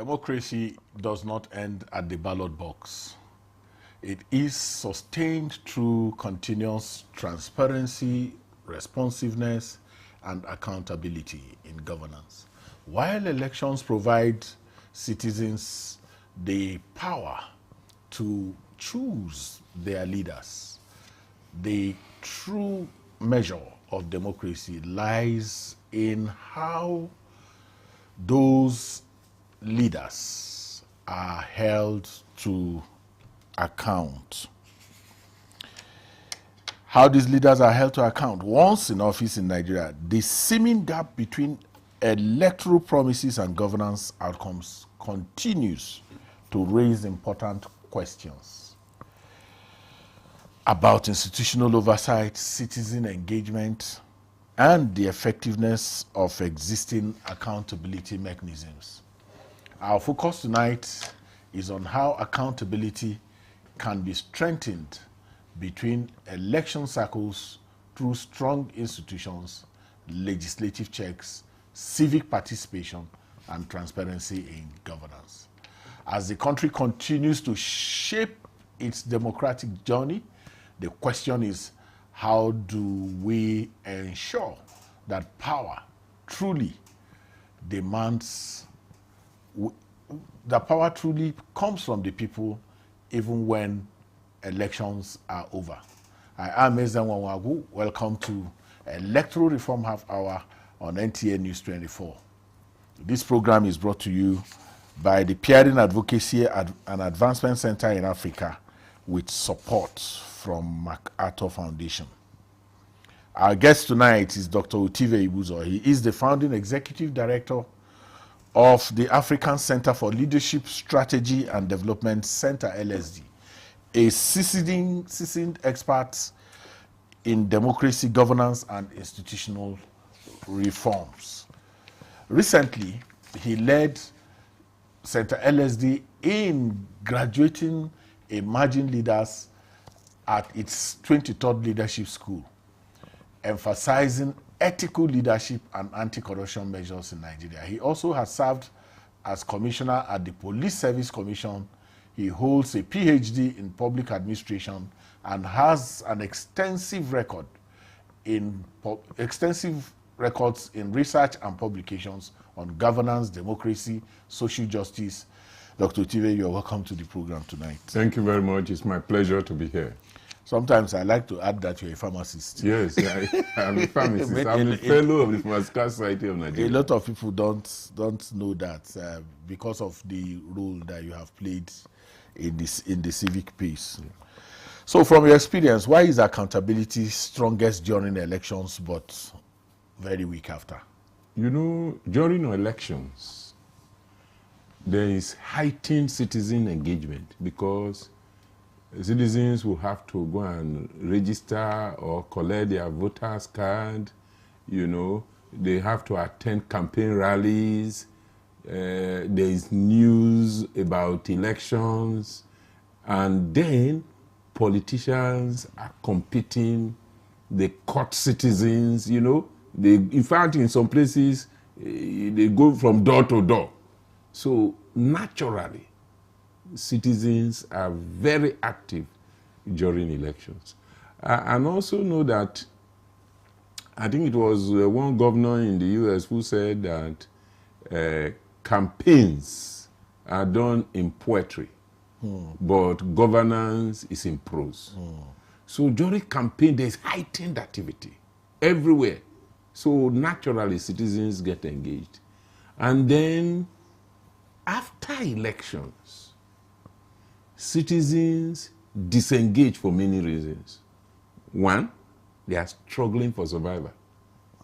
Democracy does not end at the ballot box. It is sustained through continuous transparency, responsiveness, and accountability in governance. While elections provide citizens the power to choose their leaders, the true measure of democracy lies in how those leaders are held to account. How these leaders are held to account. Once in office in Nigeria, the seeming gap between electoral promises and governance outcomes continues to raise important questions about institutional oversight, citizen engagement, and the effectiveness of existing accountability mechanisms. Our focus tonight is on how accountability can be strengthened between election cycles through strong institutions, legislative checks, civic participation, and transparency in governance. As the country continues to shape its democratic journey, the question is, how do we ensure that power truly comes from the people even when elections are over? I am Ezen Wanwagu. Welcome to Electoral Reform Half Hour on NTA News24. This program is brought to you by the Peering Advocacy and Advancement Center in Africa with support from MacArthur Foundation. Our guest tonight is Dr. Utive Ibuzo. He is the founding executive director of the African Center for Leadership Strategy and Development Center, LSD, a seasoned expert in democracy, governance, and institutional reforms. Recently, he led Center LSD in graduating emerging leaders at its 23rd Leadership School, emphasizing ethical leadership and anti-corruption measures in Nigeria. He also has served as commissioner at the Police Service Commission. He holds a PhD in public administration and has an extensive records in research and publications on governance, democracy, social justice. Dr. Utive, you're welcome to the program tonight. Thank you very much. It's my pleasure to be here. Sometimes I like to add that you're a pharmacist. Yes, I'm a pharmacist. I'm a fellow of the Pharmaceutical Society of Nigeria. A lot of people don't know that because of the role that you have played in the civic space. Yeah. So from your experience, why is accountability strongest during elections but very weak after? You know, during elections, there is heightened citizen engagement because citizens will have to go and register or collect their voters card. You know, they have to attend campaign rallies. There is news about elections, and then politicians are competing. They court citizens. You know, in fact, in some places, they go from door to door. So naturally, citizens are very active during elections. And also know that, I think it was one governor in the US who said that campaigns are done in poetry, but governance is in prose. So during campaign, there's heightened activity everywhere. So naturally, citizens get engaged. And then after elections, citizens disengage for many reasons. One, they are struggling for survival.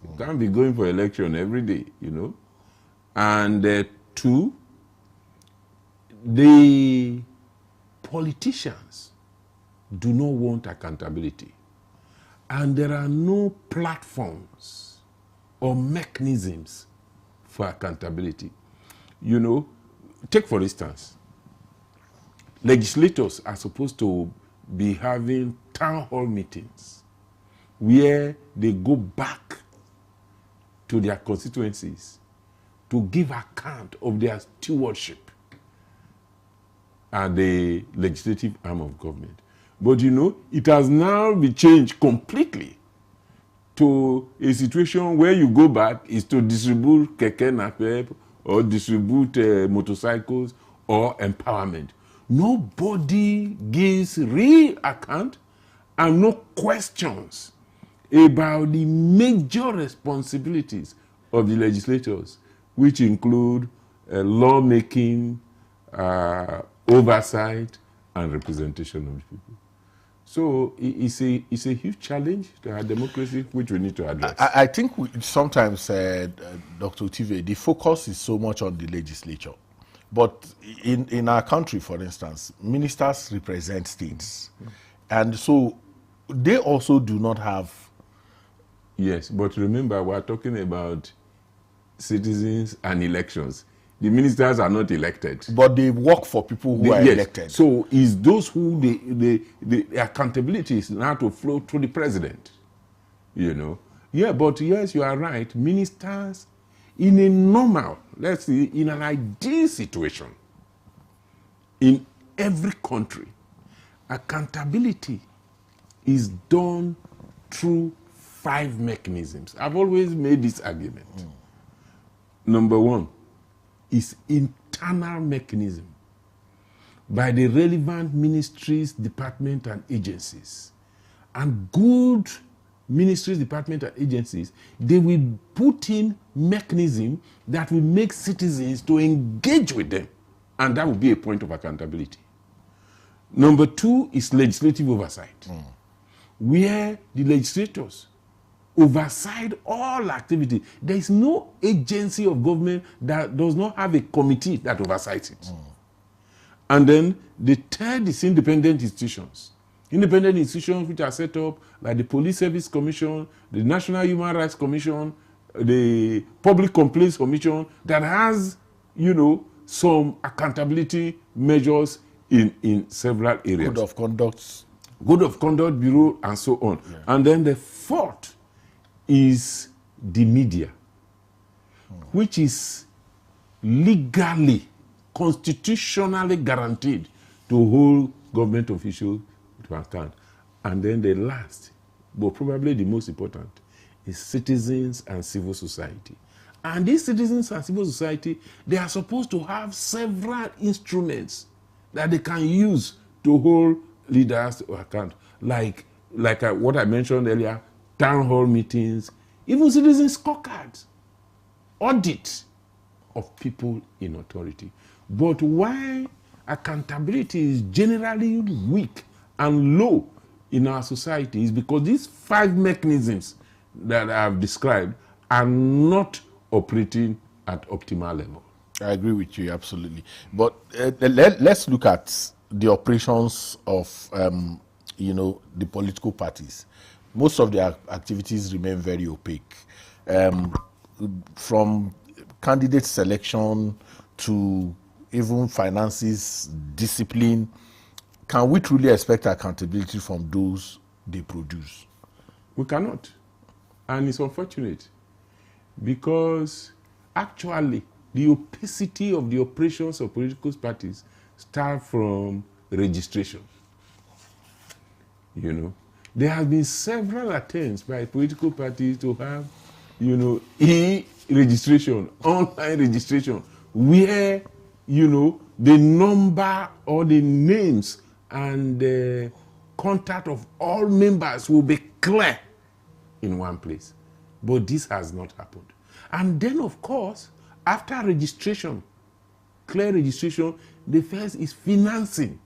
You can't be going for election every day, you know. And two, the politicians do not want accountability. And there are no platforms or mechanisms for accountability. You know, take for instance, legislators are supposed to be having town hall meetings where they go back to their constituencies to give account of their stewardship are the legislative arm of government. But you know, it has now been changed completely to a situation where you go back is to distribute keke napep or distribute motorcycles or empowerment. Nobody gives real account and no questions about the major responsibilities of the legislators, which include lawmaking, oversight, and representation of the people. So it's a huge challenge to our democracy, which we need to address. I think sometimes, Dr. Utive, the focus is so much on the legislature. But in our country, for instance, ministers represent states. And so they also do not have... Yes, but remember, we're talking about citizens and elections. The ministers are not elected. But they work for people who are elected. So it's those who the accountability is now to flow to the president. You know? Yeah, but yes, you are right. Ministers, in a normal, let's say, in an ideal situation, in every country, accountability is done through 5 mechanisms. I've always made this argument. Number 1 is internal mechanism by the relevant ministries, departments, and agencies. And good ministries, departments, and agencies, they will put in mechanism that will make citizens to engage with them. And that will be a point of accountability. Number 2 is legislative oversight, where the legislators oversight all activity. There is no agency of government that does not have a committee that oversights it. And then the third is independent institutions. Independent institutions which are set up like the Police Service Commission, the National Human Rights Commission, the Public Complaints Commission, that has, you know, some accountability measures in several areas. Code of Conduct Bureau, and so on. Yeah. And then the fourth is the media, which is legally, constitutionally guaranteed to hold government officials to account. And then the last, but probably the most important, is citizens and civil society. And these citizens and civil society, they are supposed to have several instruments that they can use to hold leaders to account, like what I mentioned earlier, town hall meetings, even citizen scorecards, audit of people in authority. But why accountability is generally weak and low in our society is because these 5 mechanisms that I have described are not operating at optimal level. I agree with you, absolutely. But let's look at the operations of, the political parties. Most of their activities remain very opaque. From candidate selection to even finances, discipline, can we truly expect accountability from those they produce? We cannot. And it's unfortunate because actually the opacity of the operations of political parties start from registration. You know, there have been several attempts by political parties to have, e-registration, online registration, where, the number or the names and the contact of all members will be clear in one place. But this has not happened. And then, of course, after registration, clear registration, the first is financing.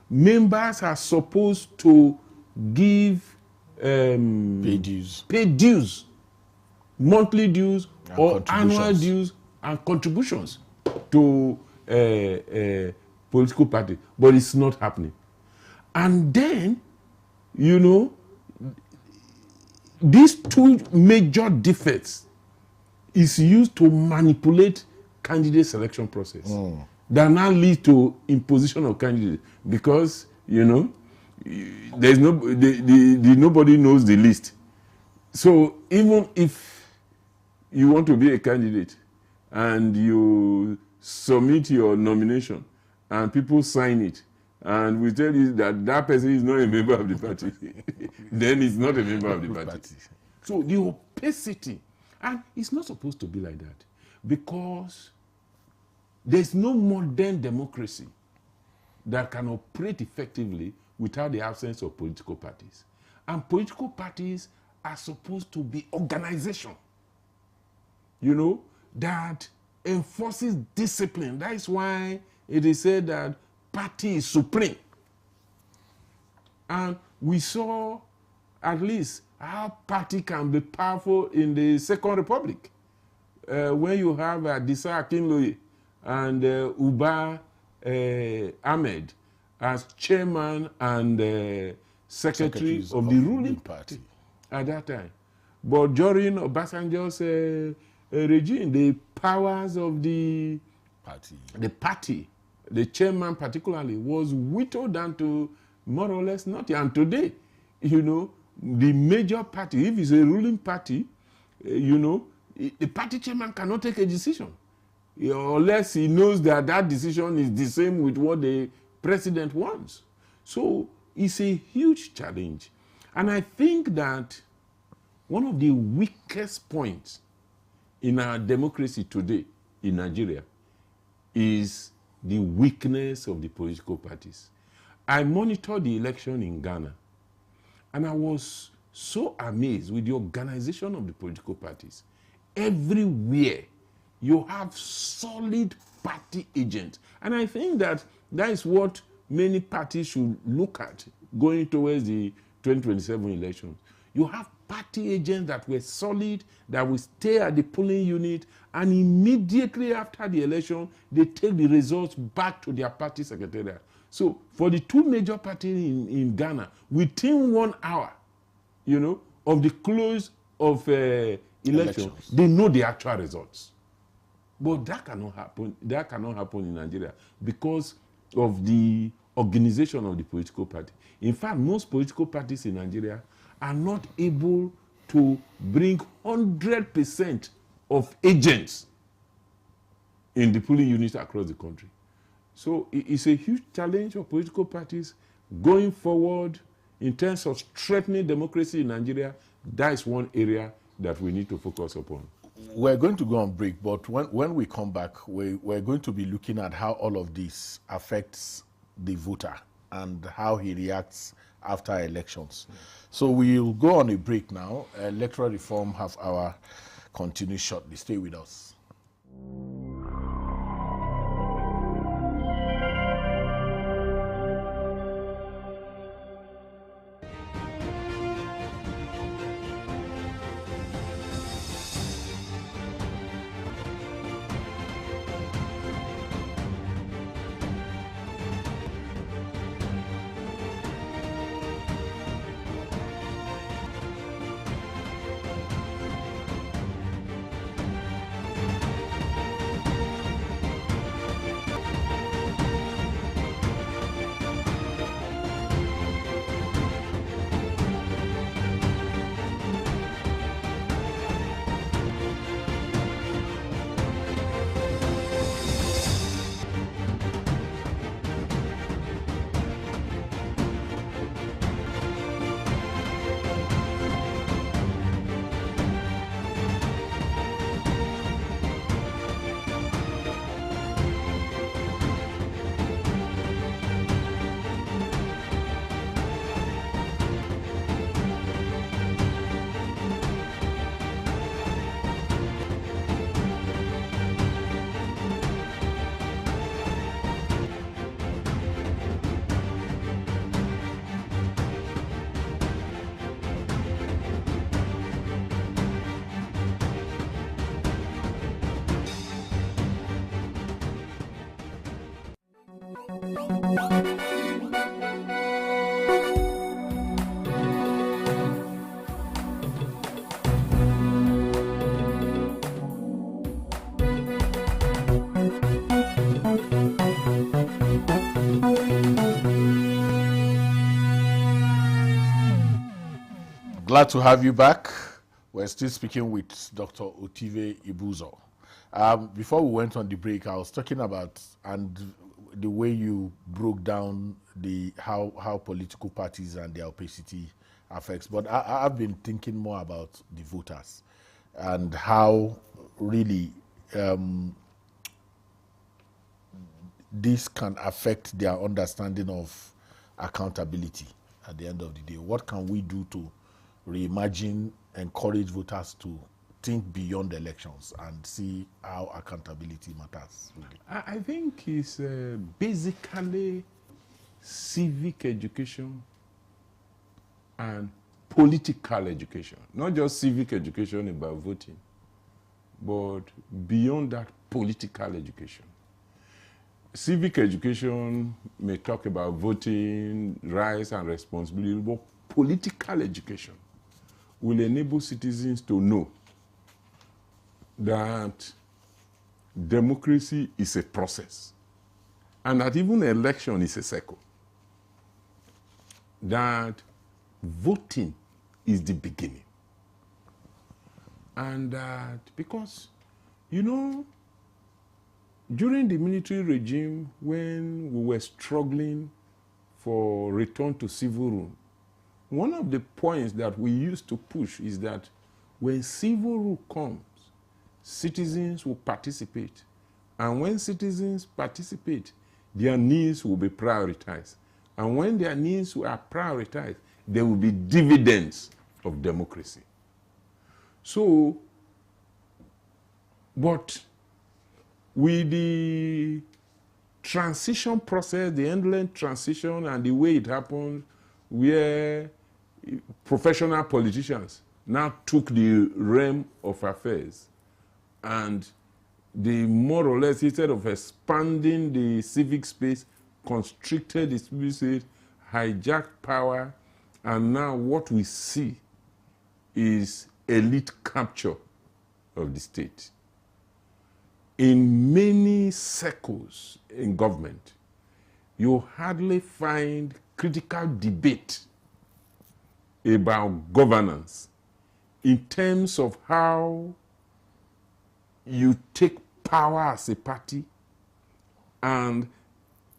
Members are supposed to give pay dues, monthly dues or annual dues and contributions to political party, but it's not happening. And then, these 2 major defects is used to manipulate candidate selection process. That now lead to imposition of candidates because, there's nobody knows the list. So even if you want to be a candidate and you submit your nomination and people sign it, and we tell you that that person is not a member of the party, then he's not a member of the party. So the opacity, and it's not supposed to be like that, because there's no modern democracy that can operate effectively without the absence of political parties. And political parties are supposed to be organization, that enforces discipline. That is why it is said that party is supreme. And we saw at least how party can be powerful in the Second Republic. When you have Adisa Akinloye and Uba Ahmed as chairman and secretary of the ruling party at that time. But during Obasanjo's regime, the powers of the party, the chairman particularly, was whittled down to more or less nothing. And today, the major party, if it's a ruling party, the party chairman cannot take a decision unless he knows that that decision is the same with what the president wants. So it's a huge challenge. And I think that one of the weakest points in our democracy today in Nigeria is the weakness of the political parties. I monitored the election in Ghana, and I was so amazed with the organization of the political parties. Everywhere you have solid party agents. And I think that is what many parties should look at going towards the 2027 elections. You have party agents that were solid, that will stay at the polling unit, and immediately after the election, they take the results back to their party secretariat. So for the two major parties in Ghana, within 1 hour, of the close of elections, they know the actual results. But that cannot happen. That cannot happen in Nigeria because of the organization of the political party. In fact, most political parties in Nigeria are not able to bring 100% of agents in the polling units across the country. So it's a huge challenge for political parties going forward in terms of strengthening democracy in Nigeria. That is one area that we need to focus upon. We're going to go on break, but when we come back, we're going to be looking at how all of this affects the voter and how he reacts after elections. So we'll go on a break now. Electoral Reform Half Hour continues shortly. Stay with us. Glad to have you back. We're still speaking with Dr. Otive Ibuzo. Before we went on the break, I was talking about, and the way you broke down the how political parties and their opacity affects. But I've been thinking more about the voters and how really this can affect their understanding of accountability at the end of the day. What can we do to reimagine, encourage voters to think beyond elections and see how accountability matters? Really? I think it's basically civic education and political education. Not just civic education about voting, but beyond that, political education. Civic education may talk about voting, rights and responsibility, but political education will enable citizens to know that democracy is a process and that even election is a cycle. That voting is the beginning. And that because, you know, during the military regime, when we were struggling for return to civil rule, one of the points that we used to push is that when civil rule comes, citizens will participate. And when citizens participate, their needs will be prioritized. And when their needs are prioritized, there will be dividends of democracy. So, but with the transition process, the endless transition and the way it happened, where professional politicians now took the realm of affairs and they more or less, instead of expanding the civic space, constricted the civic space, hijacked power, and now what we see is elite capture of the state. In many circles in government, you hardly find critical debate about governance in terms of how you take power as a party and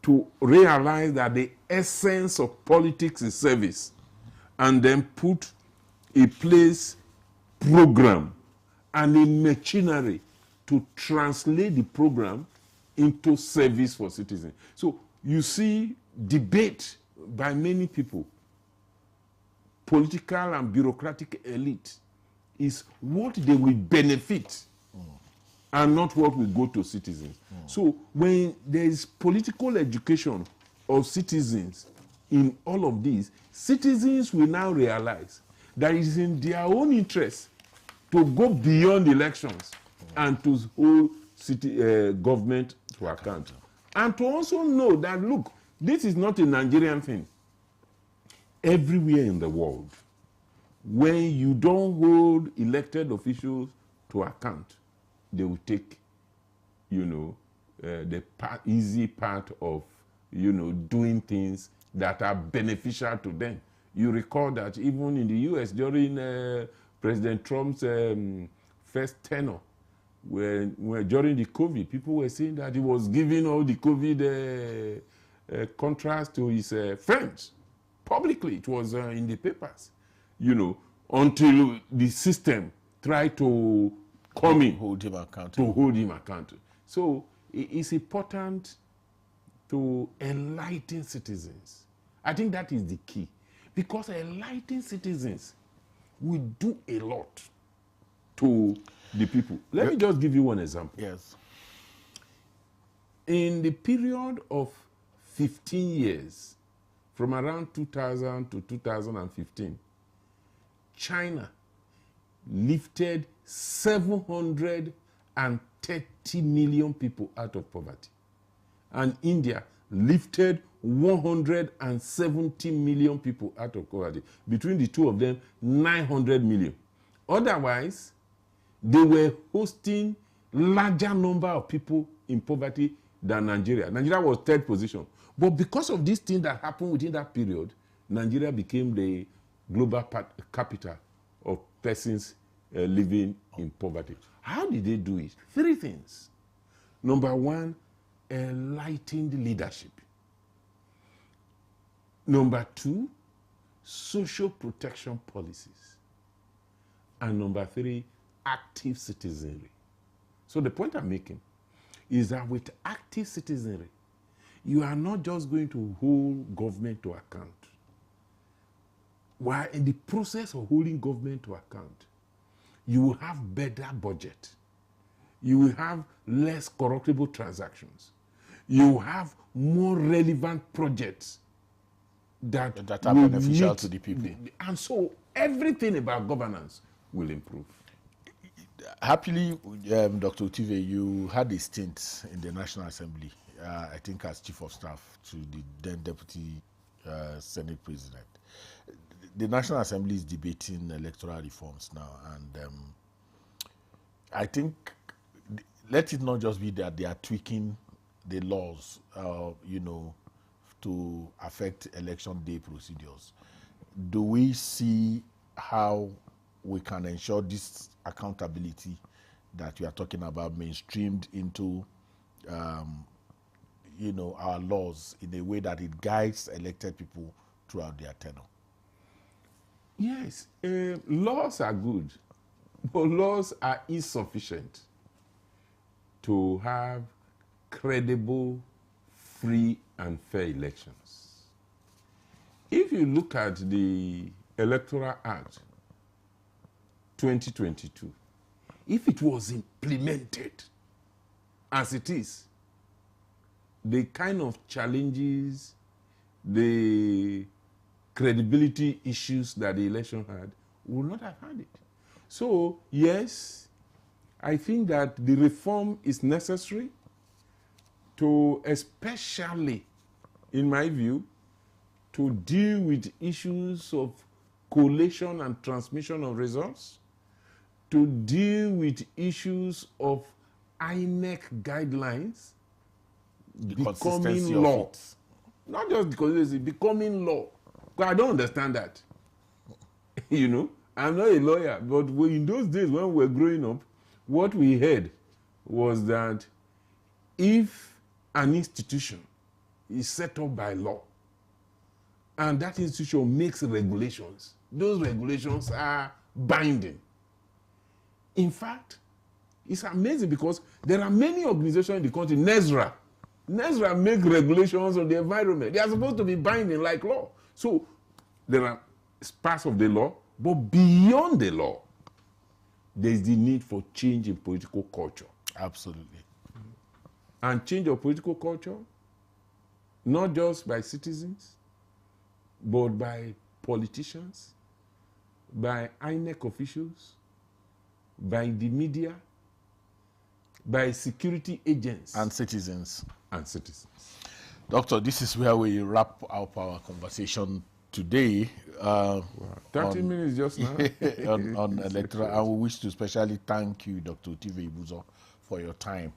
to realize that the essence of politics is service, and then put a place program and a machinery to translate the program into service for citizens. So you see debate by many people, political and bureaucratic elite, is what they will benefit and not what will go to citizens. So when there is political education of citizens in all of these, citizens will now realize that it is in their own interest to go beyond elections and to hold city government to account. And to also know that, look, this is not a Nigerian thing. Everywhere in the world, when you don't hold elected officials to account, they will take, you know, the easy part of, you know, doing things that are beneficial to them. You recall that even in the U.S. during President Trump's first tenure, when during the COVID, people were saying that he was giving all the COVID contracts to his friends. Publicly, it was in the papers, you know, until the system tried to come in, Hold him accountable. to hold him accountable. So it's important to enlighten citizens. I think that is the key, because enlightened citizens will do a lot to the people. Let me just give you one example. Yes. In the period of 15 years, from around 2000 to 2015, China lifted 730 million people out of poverty. And India lifted 170 million people out of poverty. Between the two of them, 900 million. Otherwise, they were hosting larger number of people in poverty than Nigeria. Nigeria was third position. But because of this thing that happened within that period, Nigeria became the global capital of persons living in poverty. How did they do it? Three things. Number one, enlightened leadership. Number 2, social protection policies. And number 3, active citizenry. So the point I'm making is that with active citizenry, you are not just going to hold government to account. While in the process of holding government to account, you will have better budget. You will have less corruptible transactions. You will have more relevant projects that are beneficial to the people. And so everything about governance will improve. Happily, Dr. Utive, you had a stint in the National Assembly, I think as Chief of Staff to the then Deputy Senate President. The National Assembly is debating electoral reforms now, and I think let it not just be that they are tweaking the laws, to affect election day procedures. Do we see how we can ensure this accountability that you are talking about mainstreamed into our laws in a way that it guides elected people throughout their tenure? Yes, laws are good, but laws are insufficient to have credible, free, and fair elections. If you look at the Electoral Act 2022, if it was implemented as it is, the kind of challenges, the credibility issues that the election had, would not have had it. So, yes, I think that the reform is necessary to, especially, in my view, to deal with issues of collation and transmission of results, to deal with issues of INEC guidelines becoming law. Not just because it's becoming law. Because I don't understand that. I'm not a lawyer, but in those days when we were growing up, what we heard was that if an institution is set up by law and that institution makes regulations, those regulations are binding. In fact, it's amazing because there are many organizations in the country, NESRA make regulations on the environment. They are supposed to be binding like law. So there are parts of the law, but beyond the law, there is the need for change in political culture. Absolutely. And change of political culture, not just by citizens, but by politicians, by INEC officials, by the media, by security agents. And citizens. Doctor, this is where we wrap up our conversation today. 30 minutes just now. on electoral. And we wish to especially thank you, Dr. Utive Ibuzo, for your time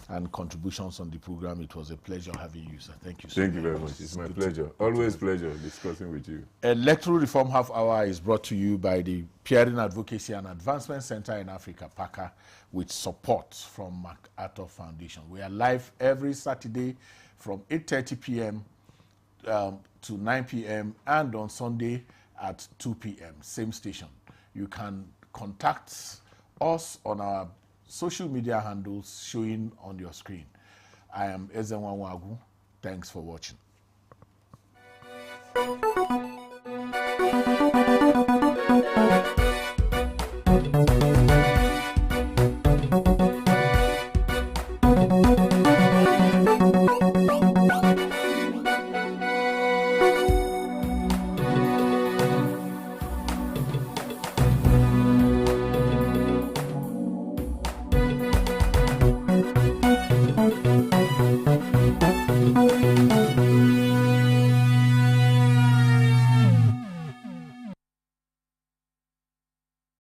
and contributions on the program. It was a pleasure having you, sir. Thank you so much. Thank you very much. It's my pleasure. Always pleasure discussing with you. Electoral Reform Half Hour is brought to you by the Peering Advocacy and Advancement Center in Africa, PACA, with support from MacArthur Foundation. We are live every Saturday from 8:30 p.m. To 9 p.m. and on Sunday at 2 p.m. Same station. You can contact us on our social media handles showing on your screen. I am Ezenwa Wagu. Thanks for watching.